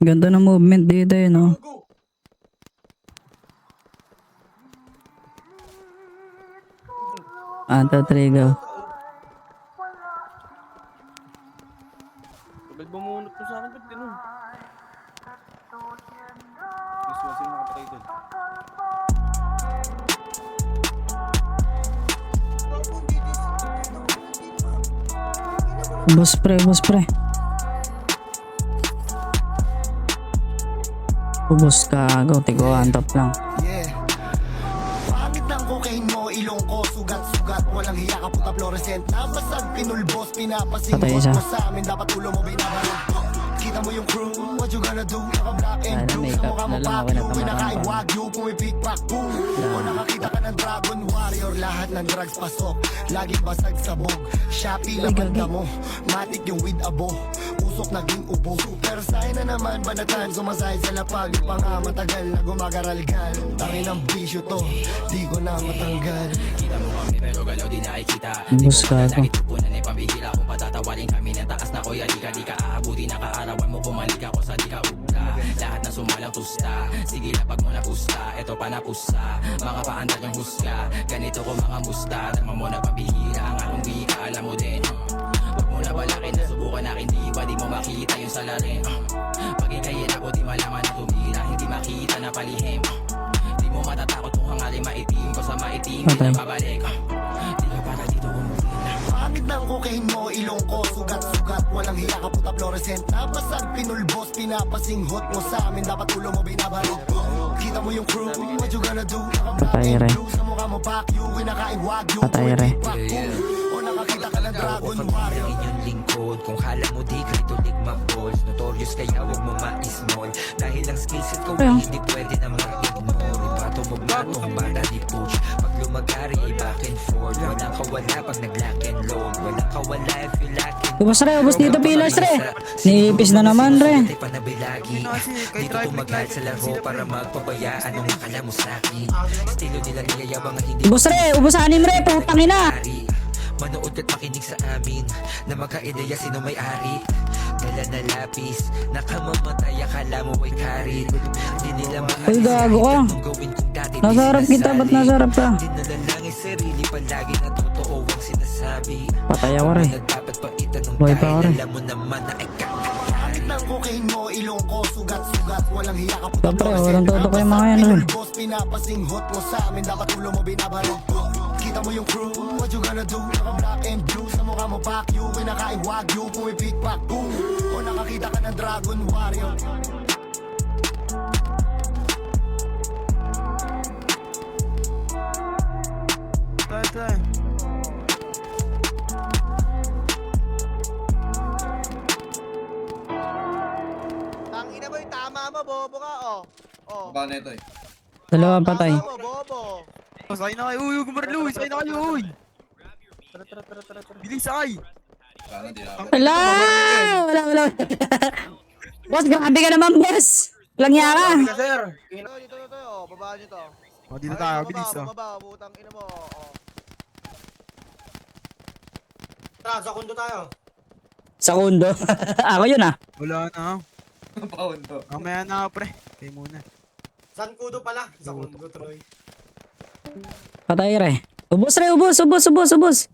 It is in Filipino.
Ganda ng movement dito eh, no? Anta Trigo. Ba't bumunot mo sa akin? Ba't ganun? Gusto mo sino nakapatay doon? Ubos pre, ubos pre. Ubos ka, go. Tigo, antap lang. Yeah. Pangit ng cocaine mo, ilong ko, sugat-sugat. Walang hiya ka puta fluorescent. Nabasag, pinulbos, pinapasingot Patay isa. mo sa amin. Dapat ulo mo binabarog. Kita mo yung crew, what you gonna do? Naka-black and Sana blue, may sa cap mukha mo na lang pack ako you. natamakan pa. Pinaka-iwagyu, pumipik-pak, boom. O nakakita ka ng Dragon Warrior, lahat ng drugs pasok. Laging basag sabog, Shopee lang banda mo. Matik yung with abo, usok naging ubo. Super sign na naman, banatan, sumasay sa lapag. Pa nga matagal na gumagaralgal. Tangin ng bisyo to, di ko na matanggal. Kita mo kami pero galaw di nakikita. Ubos ka, go. Tupunan ay pambihira kung patatawarin kami ng taas na ko'y di ka aabuti na kaarawan mo bumalik ako sa di ka ugla. Lahat na sumalang tusta, sige lapag mo na pusta. Eto pa na pusta, mga paandar yung husga. Ganito ko mga musta, tama mo na pambihira. Ang akong wika, alam mo din. Huwag mo na balakin, nasubukan akin di ba di mo makita yung salarin. Pag ikayin ako di malaman na tumira, hindi makita na palihim. Di mo matatakot kung hangalin maitim ko sa maitim, di na babalik. Di ka para dito umuwi. Pangit ng cocaine mo, ilong ko, sugat-sugat. Walang hiya ka puta fluorescent. Nabasag, pinulbos, pinapasinghot mo sa amin. Dapat ulo mo binabarog. Kita mo yung crew, what you gonna do? Naka-black Patay, and re. blue, sa mukha mo pack you. Pinaka-iwagyu, Patay, re. pumipik-pak, boom. O nakakita ka ng Dragon Warrior. Inyong lingkod Kung kala mo di ka ito ligma balls Notorious kaya huwag mo ma-small Dahil ang skillset ko Ayun. hindi pwede na mag-ignore Ipato mo matong bata ni Pooch Pag lumagari ay back and forth Walang kawala pag nag-lock and load Walang kawala if you lack and Ubos re, ubos dito pillars re. Niipis na naman re. Ay panabilagi Dito tumagal sa laro para magpabayaan Anong akala mo sa'kin Estilo nila niyayabang at hindi Ubos re, ubos anim re, putang ina. Manood at makinig sa amin Na magka-ideya sino may-ari Dala na lapis Nakamamatay akala mo ay karit Di nila Uy, gago ka. Anong gawin kung dati di Nasa harap kita, ba't nasa harap ka? Di nalalangin sarili palagi na totoo ang sinasabi Patay ako re. Na dapat pa itanong Buhay pa ako dahil rin. alam mo naman na ikaw Pangit ng cocaine mo, ilong ko, sugat-sugat. Walang hiya ka puta Siyempre, walang todo ko yung mga yan rin. Pinulbos, pinapasinghot mo sa amin. Dapat ulo mo binabarog. Kita mo yung crew, what you gonna do? Naka-black and blue, sa mukha mo pack you. Pinaka-iwagyu, pumipik-pak, boom. O nakakita ka ng Dragon Warrior. Tangina mo yung tama mo, bobo ka, oh. Oh. Baba na ito eh. Dalawa patay. Tama mo, bobo. Sakay na kayo, uy, gumarlo, sakay na kayo, uy. Bilis, sakay. Sana di na. Wala! Wala. Boss, grabe ka naman, boss. Walang niya ka. Sir. Dito, oh. Babaan nyo to. O, dito tayo, bilis, oh. Baba, butang ina mo, oh. Sa kundo. Ako yun ah. Wala na, Pound to. mamaya na, pre. Kayo muna. Patay re. Ubos re, ubos.